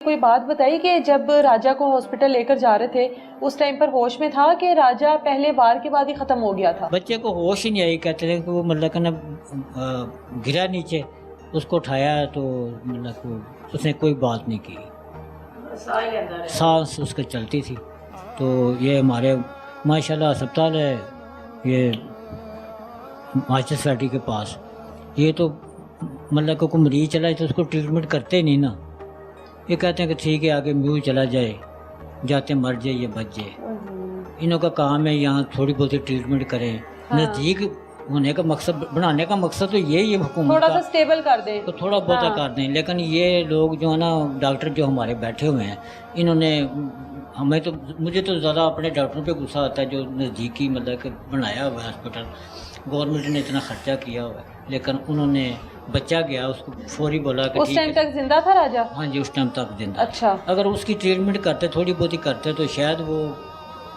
कोई बात बताई कि जब राजा को हॉस्पिटल लेकर जा रहे थे उस टाइम पर होश में था कि राजा पहले वार के बाद ही खत्म हो गया था? बच्चे को होश ही नहीं आई, कहते थे कि वो मतलब कि ना गिरा नीचे, उसको उठाया तो मतलब को उसने कोई बात नहीं की, सांस उसके चलती थी। तो ये हमारे माशाल्लाह अस्पताल है ये मास्टर सोसाइटी के पास, ये तो मतलब को कोई मरीज चला तो उसको ट्रीटमेंट करते ही नहीं ना। ये कहते हैं कि ठीक है आगे म्यू चला जाए, जाते मर जाए ये बच जाए। इनों का काम है यहाँ थोड़ी बहुत ट्रीटमेंट करें। हाँ। नज़दीक होने का मकसद, बनाने का मकसद तो यही है हुकूमत थोड़ा सा स्टेबल कर दें, तो थोड़ा बहुत हाँ। कर दें। लेकिन ये लोग जो है ना डॉक्टर जो हमारे बैठे हुए हैं, इन्होंने हमें तो, मुझे तो ज़्यादा अपने डॉक्टरों पे गुस्सा आता है जो नज़दीकी मतलब कि बनाया हुआ है हॉस्पिटल। गवर्नमेंट ने इतना खर्चा किया हुआ है लेकिन उन्होंने बच्चा गया, उसको फौरी बोला कि उस टाइम तक जिंदा था राजा? हाँ जी, उस टाइम तक जिंदा। अच्छा, अगर उसकी ट्रीटमेंट करते, थोड़ी बहुत ही करते तो शायद वो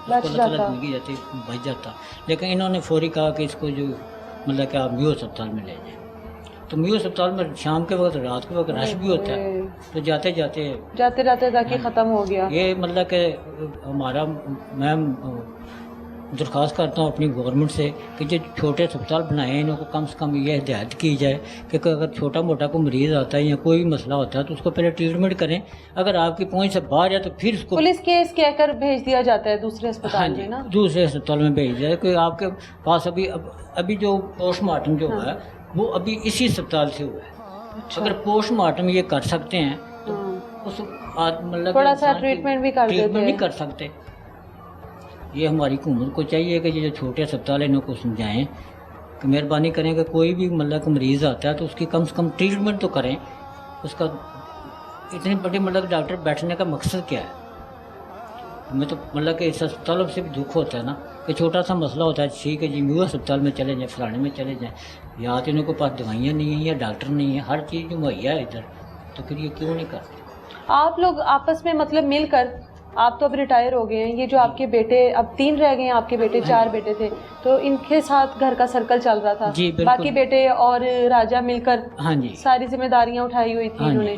बच जाता, जिंदगी जाती, बच जाता। लेकिन इन्होंने फौरी कहा कि इसको जो मतलब कि आप म्यू अस्पताल में ले जाएं। तो म्यू अस्पताल में शाम के वक्त, रात के वक्त रश भी होता है, तो जाते जाते ताकि ख़त्म हो गया। ये मतलब कि हमारा, मैं दरख्वास्त करता हूँ अपनी गवर्नमेंट से कि जो छोटे अस्पताल बनाए हैं इनको कम से कम ये हिदायत की जाए कि अगर छोटा मोटा कोई मरीज़ आता है या कोई भी मसला होता है तो उसको पहले ट्रीटमेंट करें। अगर आपकी पहुंच से बाहर है तो फिर उसको पुलिस केस कहकर भेज दिया जाता है दूसरे अस्पताल में ना, दूसरे अस्पताल में भेज दिया। कोई आपके पास अभी जो पोस्टमार्टम जो हुआ है वो अभी इसी अस्पताल से हुआ है। अच्छा। अगर पोस्टमार्टम ये कर सकते हैं तो उस मतलब थोड़ा सा ट्रीटमेंट भी कर सकते। ये हमारी हुकूमत को चाहिए कि ये जो छोटे अस्पताल है इनको समझाएं कि मेहरबानी करें कि कोई भी मतलब मरीज़ आता है तो उसकी कम से कम ट्रीटमेंट तो करें। उसका इतनी बड़ी मतलब डॉक्टर बैठने का मकसद क्या है? हमें तो मतलब कि इस अस्पतालों से भी दुख होता है ना कि छोटा सा मसला होता है, ठीक है जी म्यू अस्पताल में चले जाएँ, फलाने में चले जाएँ, या तो इनके पास दवाइयाँ नहीं हैं या डॉक्टर नहीं है, हर चीज़ मुहैया है इधर, तो फिर ये क्यों नहीं करते? आप लोग आपस में मतलब मिलकर, आप तो अब रिटायर हो गए हैं, ये जो आपके बेटे अब 3 रह गए हैं, आपके बेटे 4 बेटे थे, तो इनके साथ घर का सर्कल चल रहा था जी, बाकी बेटे और राजा मिलकर हाँ जी सारी जिम्मेदारियां उठाई हुई थी इन्होंने।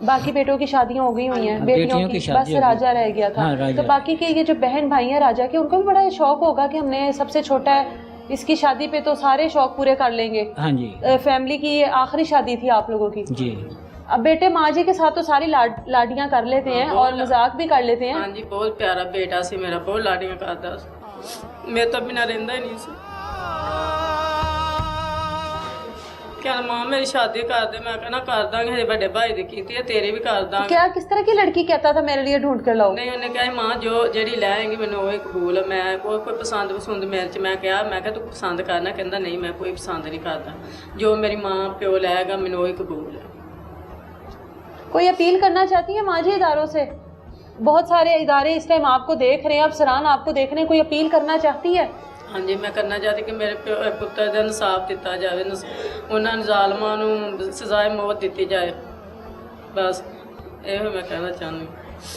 बाकी बेटों की शादियां हो गई हुई हैं, बेटियों की बस राजा रह गया था। तो बाकी के ये जो बहन भाई हैं राजा के, उनको भी बड़ा शौक होगा कि हमने सबसे छोटा है, इसकी शादी पे तो सारे शौक पूरे कर लेंगे। हाँ जी, फैमिली की ये आखिरी शादी थी आप लोगों की जी। अब बेटे माँ जी के साथ तो सारी लाडियां कर लेते हैं और मजाक भी कर लेते हैं। हाँ जी, बहुत प्यारा बेटा से मेरा, बहुत लाडियां करता, मैं तो बिना रहंदा ही नहीं सी। क्या मां मेरी शादी कर दे, मैं कहना कर दांगे, हजे बड़े भाई दी कीती है, तेरी भी कर दांगे। क्या किस तरह की लड़की कहता था मेरे लिए ढूंढ कर लाओ? नहीं, उन्हें कहा मां जो जेड़ी लाएंगी मैंने वही कबूल है, मैं कोई पसंद मेरे च, मैं क्या तू पसंद करना, कहता नहीं मैं कोई पसंद नहीं करता, जो मेरी मां प्यो लाएगा मैंने वही कबूल है। कोई अपील करना चाहती है माँ जी इदारों से? बहुत सारे इदारे इस टाइम आपको देख रहे हैं, अब सरान आपको देख रहे हैं, कोई अपील करना चाहती है? हाँ जी, मैं करना चाहती कि मेरे पुत्र का इंसाफ दिता जाए, उन्होंने ਜ਼ਾਲਮਾਂ ਨੂੰ सजाए मौत दी जाए, बस ये मैं कहना चाहूँगी।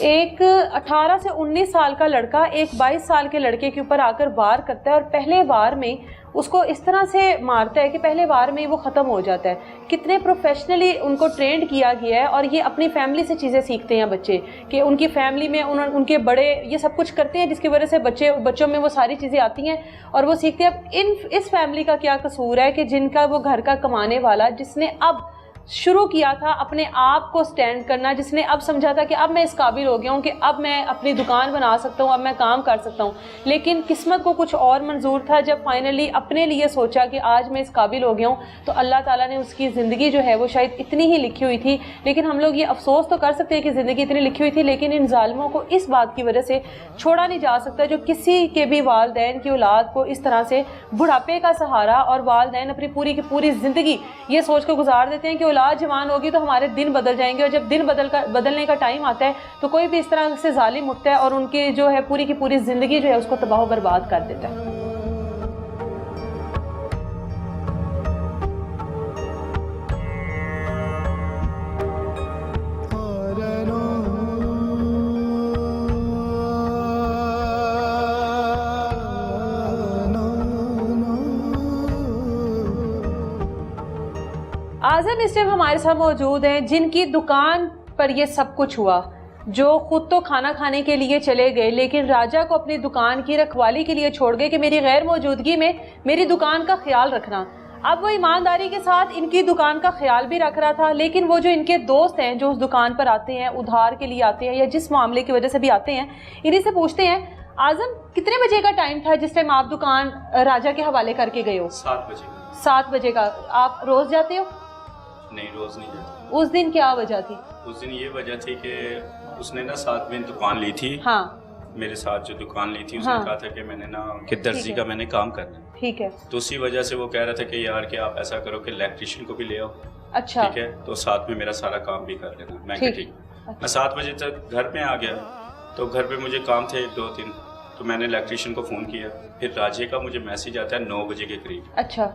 एक 18 से 19 साल का लड़का एक 22 साल के लड़के के ऊपर आकर वार करता है और पहले वार में उसको इस तरह से मारता है कि पहले वार में वो ख़त्म हो जाता है। कितने प्रोफेशनली उनको ट्रेंड किया गया है और ये अपनी फैमिली से चीज़ें सीखते हैं बच्चे कि उनकी फैमिली में उनके बड़े ये सब कुछ करते हैं जिसकी वजह से बच्चों में वो सारी चीज़ें आती हैं और वो सीखते हैं। अब इस फैमिली का क्या कसूर है कि जिनका वो घर का कमाने वाला, जिसने अब शुरू किया था अपने आप को स्टैंड करना, जिसने अब समझा था कि अब मैं इस काबिल हो गया हूँ कि अब मैं अपनी दुकान बना सकता हूँ, अब मैं काम कर सकता हूँ, लेकिन किस्मत को कुछ और मंजूर था। जब फाइनली अपने लिए सोचा कि आज मैं इस काबिल हो गया हूँ तो अल्लाह ताला ने उसकी ज़िंदगी जो है वो शायद इतनी ही लिखी हुई थी। लेकिन हम लोग ये अफसोस तो कर सकते हैं कि ज़िंदगी इतनी लिखी हुई थी, लेकिन इन ज़ालिमों को इस बात की वजह से छोड़ा नहीं जा सकता जो किसी के भी वालिदैन की औलाद को इस तरह से बुढ़ापे का सहारा, और वालिदैन अपनी पूरी की पूरी ज़िंदगी ये सोच कर गुजार देते हैं कि औलाद जवान होगी तो हमारे दिन बदल जाएंगे, और जब दिन बदलने का टाइम आता है तो कोई भी इस तरह से जालिम उठता है और उनकी जो है पूरी की पूरी ज़िंदगी जो है उसको तबाह बर्बाद कर देता है। आज़म इस टाइम हमारे साथ मौजूद हैं जिनकी दुकान पर ये सब कुछ हुआ, जो खुद तो खाना खाने के लिए चले गए लेकिन राजा को अपनी दुकान की रखवाली के लिए छोड़ गए कि मेरी गैर मौजूदगी में मेरी दुकान का ख्याल रखना। अब वो ईमानदारी के साथ इनकी दुकान का ख्याल भी रख रहा था, लेकिन वो जो इनके दोस्त हैं जो उस दुकान पर आते हैं, उधार के लिए आते हैं या जिस मामले की वजह से भी आते हैं, इन्हीं से पूछते हैं आजम कितने बजे का टाइम था जिस टाइम आप दुकान राजा के हवाले करके गए हो? 7 बजे। 7 बजे का। आप रोज जाते हो? नहीं, रोज नहीं जाता। उस दिन क्या वजह थी? उस दिन ये वजह थी कि उसने ना साथ में दुकान ली थी। हाँ, मेरे साथ जो दुकान ली थी उसने हाँ। कहा था कि मैंने ना कि दर्जी का मैंने काम करना है, ठीक है। तो उसी वजह से वो कह रहा था कि यार कि आप ऐसा करो कि इलेक्ट्रिशियन को भी ले आओ, अच्छा, ठीक है, तो साथ में मेरा सारा काम भी कर लेना। मैं कहा ठीक। ठीक। मैं 7 बजे तक घर पे आ गया, तो घर पे मुझे काम थे 2-3, तो मैंने इलेक्ट्रिशियन को फ़ोन किया। फिर राजे का मुझे मैसेज आता है 9 बजे के करीब अच्छा,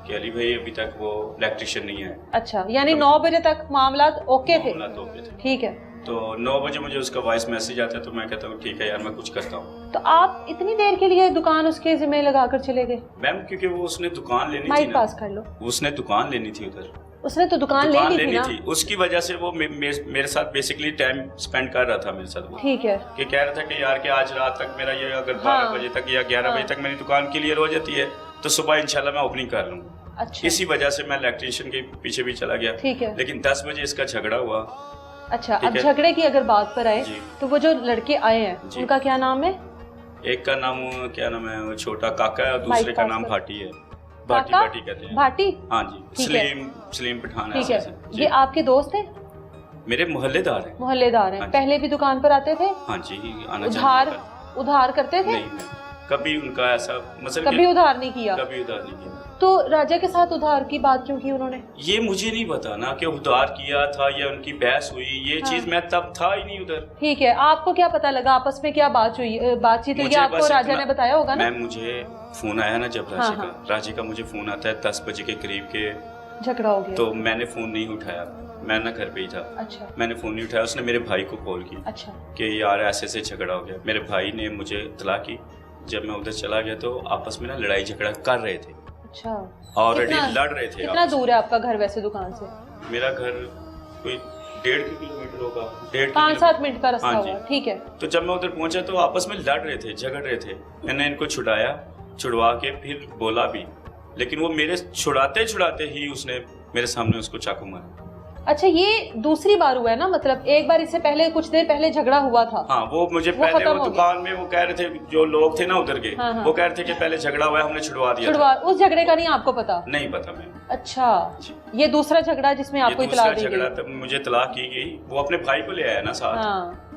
कि अली भाई अभी तक वो इलेक्ट्रिशियन नहीं है। अच्छा, यानी 9 बजे तक मामला ओके थे? मामला तो ओके थे। ठीक है। तो 9 बजे मुझे उसका वॉइस मैसेज आता है, तो मैं कहता हूँ ठीक है यार मैं कुछ करता हूँ। तो आप इतनी देर के लिए दुकान उसके जिम्मे लगाकर चले गए? मैम क्योंकि वो उसने दुकान लेनी थी माइक ना, पास कर लो। उसने दुकान लेनी थी उधर, उसने तो दुकान ले ली थी ना? उसकी वजह से वो मेरे साथ बेसिकली टाइम स्पेंड कर रहा था मेरे साथ वो, ठीक है। कि कह रहा था कि यार कि आज रात तक मेरा ये अगर 12 बजे तक या 11 बजे तक मेरी दुकान क्लियर हो जाती है तो सुबह इंशाल्लाह मैं ओपनिंग कर लूँगा। अच्छा, इसी वजह से मैं इलेक्ट्रिशियन के पीछे भी चला गया। ठीक है। लेकिन 10 बजे इसका झगड़ा हुआ। अच्छा, ठीक अब है। झगड़े की अगर बात पर आए जी। तो वो जो लड़के आए हैं जी। उनका क्या नाम है? एक का नाम क्या नाम है, वो छोटा काका है, और दूसरे माइक का पास नाम कर। भाटी है। भाटी काका? भाटी कहते हैं। भाटी? हाँ जी, ठीक है। सलीम पठान ठीक है। ऐसे जी। ये आपके दोस्त हैं? मेरे मोहल्लेदार हैं। मोहल्लेदार हैं। हाँ जी। पहले भी दुकान पर आते थे? हाँ जी, आना उधार जाना उधार करते थे? नहीं, कभी उनका ऐसा मसला कभी उधार नहीं किया? कभी उधार नहीं किया। तो राजा के साथ उधार की बात क्यों की उन्होंने? ये मुझे नहीं पता ना कि उधार किया था या उनकी बहस हुई, ये हाँ। चीज मैं तब था ही नहीं उधर। ठीक है, आपको क्या पता लगा आपस में क्या बातचीत हुई? मुझे आपको बस राजा इतना- ने बताया होगा ना? मैं मुझे फोन आया ना जब हाँ, राजे का मुझे फोन आता है 10 बजे के करीब के, झगड़ा हो गया? तो मैंने फोन नहीं उठाया, मैं ना घर पे ही था। अच्छा, मैंने फोन नहीं उठाया, उसने मेरे भाई को कॉल की अच्छा, कि यार ऐसे से झगड़ा हो गया। मेरे भाई ने मुझे इत्तला की। जब मैं उधर चला गया तो आपस में ना लड़ाई झगड़ा कर रहे थे, अच्छा। ऑलरेडी कितना- लड़ रहे थे। कितना आपस दूर है आपका घर वैसे दुकान से? में। मेरा घर कोई 1.5 किलोमीटर होगा, 1.5 5-7 मिनट का रास्ता हाँ जी। होगा। ठीक है। तो जब मैं उधर पहुंचा तो आपस में लड़ रहे थे, झगड़ रहे थे। मैंने इनको छुड़वा के फिर बोला भी, लेकिन वो मेरे छुड़ाते छुड़ाते ही उसने मेरे सामने उसको चाकू मारा। अच्छा, ये दूसरी बार हुआ है ना? मतलब एक बार इससे पहले कुछ देर पहले झगड़ा हुआ था? हाँ, वो मुझे वो पहले खत्म वो हो दुकान में वो कह रहे थे, जो लोग थे ना उधर के, हाँ, हाँ। वो कह रहे थे कि पहले झगड़ा हुआ है, हमने छुड़वा दिया छुड़वा, उस झगड़े का नहीं आपको पता? था। नहीं पता मैं। अच्छा, जी। ये दूसरा झगड़ा जिसमें आपको ये इतला दूसरा दी झगड़ा गई? तब मुझे तलाक की गई, वो अपने भाई को ले आया ना साथ। हाँ,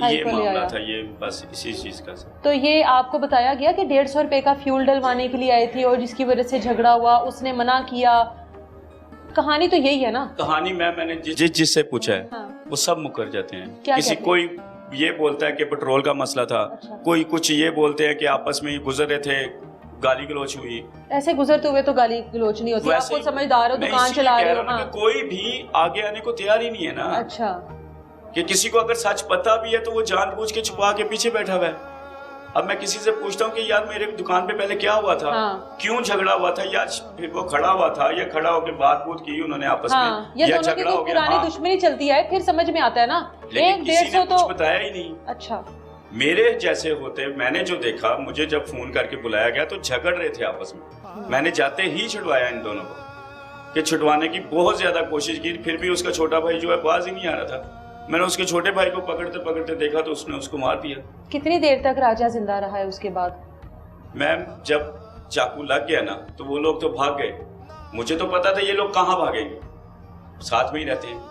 भाई ये को ले मामला आया। था, ये बस इसी चीज का था। तो ये आपको बताया गया कि 150 रुपए का फ्यूल डलवाने के लिए आई थी और जिसकी वजह से झगड़ा हुआ, उसने मना किया। कहानी तो यही है ना? कहानी मैंने जिससे पूछा है हाँ। वो सब मुकर जाते हैं। क्या किसी कहते कोई ये बोलता है कि पेट्रोल का मसला था, अच्छा। कोई कुछ ये बोलते हैं कि आपस में गुजर रहे थे, गाली गलौच हुई। ऐसे गुजरते हुए तो गाली गलोच नहीं होती। आप वैसे खुद समझदार हो, मैं दुकान इसीलिए चला कह रहे हो। रहा हूं ना हाँ। कि कोई भी आगे आने को तैयार ही नहीं है ना। अच्छा, कि किसी को अगर सच पता भी है तो वो जानबूझ के छुपा के पीछे बैठा हुआ है। अब मैं किसी से पूछता हूँ कि यार मेरे दुकान पे पहले क्या हुआ था, हाँ। क्यों झगड़ा हुआ था, या फिर वो खड़ा हुआ था या खड़ा होकर बात बूत की उन्होंने आपस हाँ, में, ये या दोनों की झगड़ा कोई हो गया। पुरानी हाँ, दुश्मनी चलती है, फिर समझ में आता है ना। लेकिन किसी 100-150 ने कुछ तो बताया ही नहीं। अच्छा, मेरे जैसे होते, मैंने जो देखा, मुझे जब फोन करके बुलाया गया तो झगड़ रहे थे आपस में। मैंने जाते ही छुड़वाया इन दोनों को, कि छुड़वाने की बहुत ज्यादा कोशिश की, फिर भी उसका छोटा भाई जो है बाज ही नहीं आ रहा था। मैंने उसके छोटे भाई को पकड़ते पकड़ते देखा तो उसने उसको मार दिया। कितनी देर तक राजा जिंदा रहा है उसके बाद? मैम जब चाकू लग गया ना तो वो लोग तो भाग गए। मुझे तो पता था ये लोग कहाँ भागेंगे, साथ में ही रहते हैं।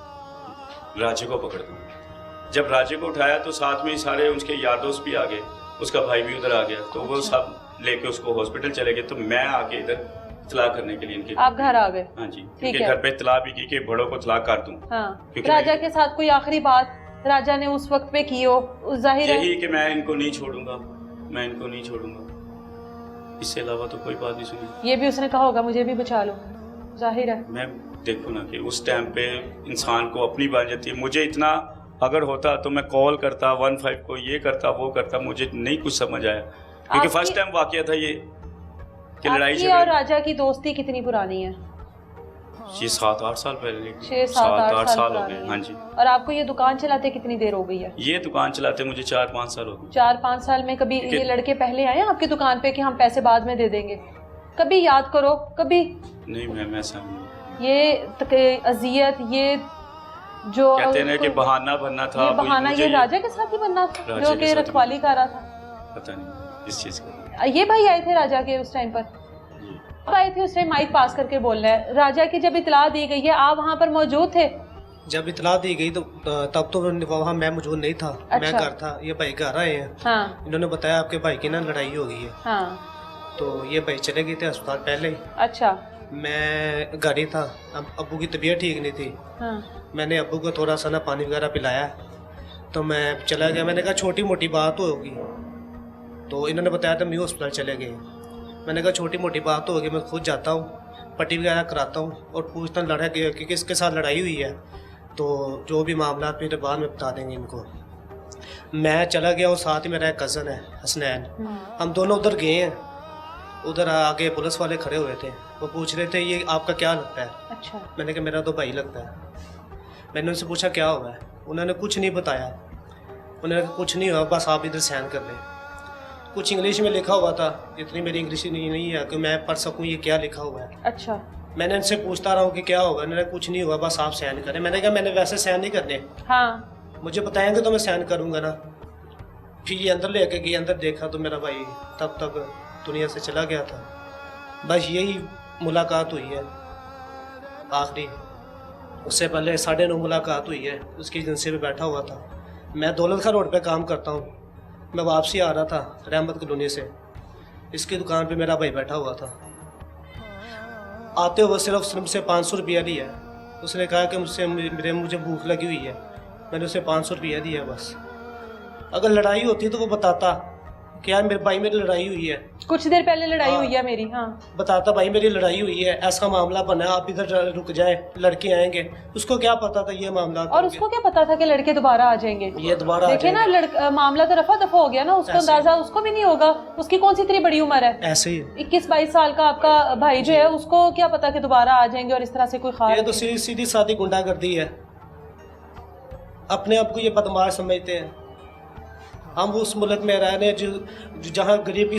राजे को पकड़ दो। जब राजे को उठाया तो साथ में ही सारे उसके यार दोस्त भी आ गए, उसका भाई भी उधर आ गया, तो वो अच्छा। सब लेके उसको हॉस्पिटल चले गए। तो मैं आके इधर इतला करने के लिए इनके आप घर आ गए? हाँ जी, ठीक इनके है। घर पे इतला भी की कि बड़ों को तलाक कर दूं। हाँ, क्योंकि राजा मैं- के साथ कोई आखिरी बात राजा ने उस वक्त पे की हो? जाहिर है यही कि मैं इनको नहीं छोड़ूंगा, मैं इनको नहीं छोड़ूंगा, इससे अलावा तो कोई बात नहीं सुनी। ये भी उसने कहा होगा मुझे भी बचा लो, जाहिर है। मैं देखो ना कि उस टाइम पे इंसान को अपनी बात जाती है। मुझे इतना अगर होता तो मैं कॉल करता 15 को, ये करता वो करता, मुझे नहीं कुछ समझ आया क्योंकि आपकी- फर्स्ट टाइम वाकया था ये कि लड़ाई आपकी और झगड़े। राजा की दोस्ती कितनी पुरानी है? ये 7-8 साल पहले, 6-7-8 साल साल हो पुरानी गए। है। हाँ जी। और आपको ये दुकान चलाते कितनी देर हो गई है? ये दुकान चलाते मुझे 4-5 साल हो गए। 4-5 साल में कभी ये लड़के पहले आए आपकी दुकान पे कि हम पैसे बाद में दे देंगे? कभी याद करो, कभी नहीं मैम, ऐसा नहीं। ये अजियत, ये जो कहते हैं कि बहाना बनना था, ये बहाना मुझे ये राजा के साथ ही बनना था राजा जो के कि साथ ही रखवाली कर रहा था? पता नहीं इस चीज़ का। ये भाई आए थे राजा के उस टाइम पर? जी। अब आए थे उस टाइम, माइक पास करके बोल रहे हैं। राजा की जब इतला दी गई है, आप वहाँ पर मौजूद थे? जब इतला दी गई तो तब तो वहाँ मैं मौजूद नहीं था। मैं अच्छा। घर था, ये भाई घर आए हैं। हाँ इन्होंने बताया आपके भाई की ना लड़ाई हो गई है। हाँ। तो ये भाई चले गए थे अस्पताल पहले ही। अच्छा। मैं घर ही था। अब अब्बू की तबीयत ठीक नहीं थी। हाँ। मैंने अब्बू को थोड़ा सा ना पानी वगैरह पिलाया, तो मैं चला गया। मैंने कहा छोटी मोटी बात होगी, तो इन्होंने बताया था म्यू हॉस्पिटल चले गए। मैंने कहा छोटी मोटी बात तो होगी, मैं खुद जाता हूँ, पट्टी वगैरह कराता हूँ और पूछता लड़ा कि किसके साथ लड़ाई हुई है, तो जो भी मामला फिर बाद में बता देंगे इनको। मैं चला गया और साथ ही मेरा एक कज़न है हसनैन, हम दोनों उधर गए हैं। उधर आगे पुलिस वाले खड़े हुए थे, वो पूछ रहे थे ये आपका क्या लगता है? अच्छा। मैंने कहा मेरा तो भाई लगता है। मैंने उनसे पूछा क्या हुआ है, उन्होंने कुछ नहीं बताया। उन्होंने कहा कुछ नहीं हुआ, बस आप इधर साइन कर लें। कुछ इंग्लिश में लिखा हुआ था, इतनी मेरी इंग्लिश नहीं है कि मैं पढ़ सकूं ये क्या लिखा हुआ है। अच्छा। मैंने इनसे पूछता रहा हूँ कि क्या होगा, उन्होंने कुछ नहीं हुआ, बस आप साइन करें। मैंने कहा मैंने वैसे साइन नहीं करने, हाँ। मुझे बताएंगे तो मैं साइन करूँगा ना। फिर ये अंदर लेके गई, अंदर देखा तो मेरा भाई तब तक दुनिया से चला गया था। बस यही मुलाकात हुई है आखिरी। उससे पहले 9:30 मुलाकात हुई है, उसकी एजेंसी पे बैठा हुआ था। मैं दौलत खां रोड पे काम करता हूँ। मैं वापसी आ रहा था रहमत कॉलोनी से, इसकी दुकान पे मेरा भाई बैठा हुआ था। आते हुए सिर्फ मुझसे 500 रुपया लिया। उसने कहा कि मुझे भूख लगी हुई है। मैंने उसे 500 रुपया दिया बस। अगर लड़ाई होती तो वो बताता कि यार मेरे भाई मेरी लड़ाई हुई है, कुछ देर पहले लड़ाई हाँ। हुई है मेरी। हाँ। बताता भाई मेरी लड़ाई हुई है, ऐसा मामला बना है, आप इधर रुक जाए, लड़के आएंगे। उसको क्या पता था ये मामला? और उसको क्या पता था कि लड़के दोबारा आ जाएंगे? ये दोबारा आ देखिए ना, जाएंगे। मामला तो रफा दफा हो गया ना। उसको ऐसे। अंदाजा उसको भी नहीं होगा, उसकी कौन सी इतनी बड़ी उम्र है? ऐसे ही 21-22 साल का आपका भाई जो है, उसको क्या पता कि दोबारा आ जाएंगे और इस तरह से कोई ये खास। तो सीधी सादी गुंडागर्दी है। अपने आप को ये बदमाश समझते हैं। हम उस मुल्क में रह रहे हैं जो जहाँ गरीब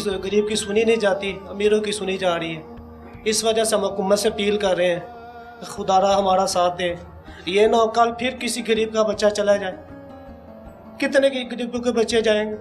की सुनी नहीं जाती, अमीरों की सुनी जा रही है। इस वजह से हम हुकूमत से अपील कर रहे हैं, खुदारा हमारा साथ दे। ये ना हो कल फिर किसी गरीब का बच्चा चला जाए। कितने गरीबों के बच्चे जाएंगे?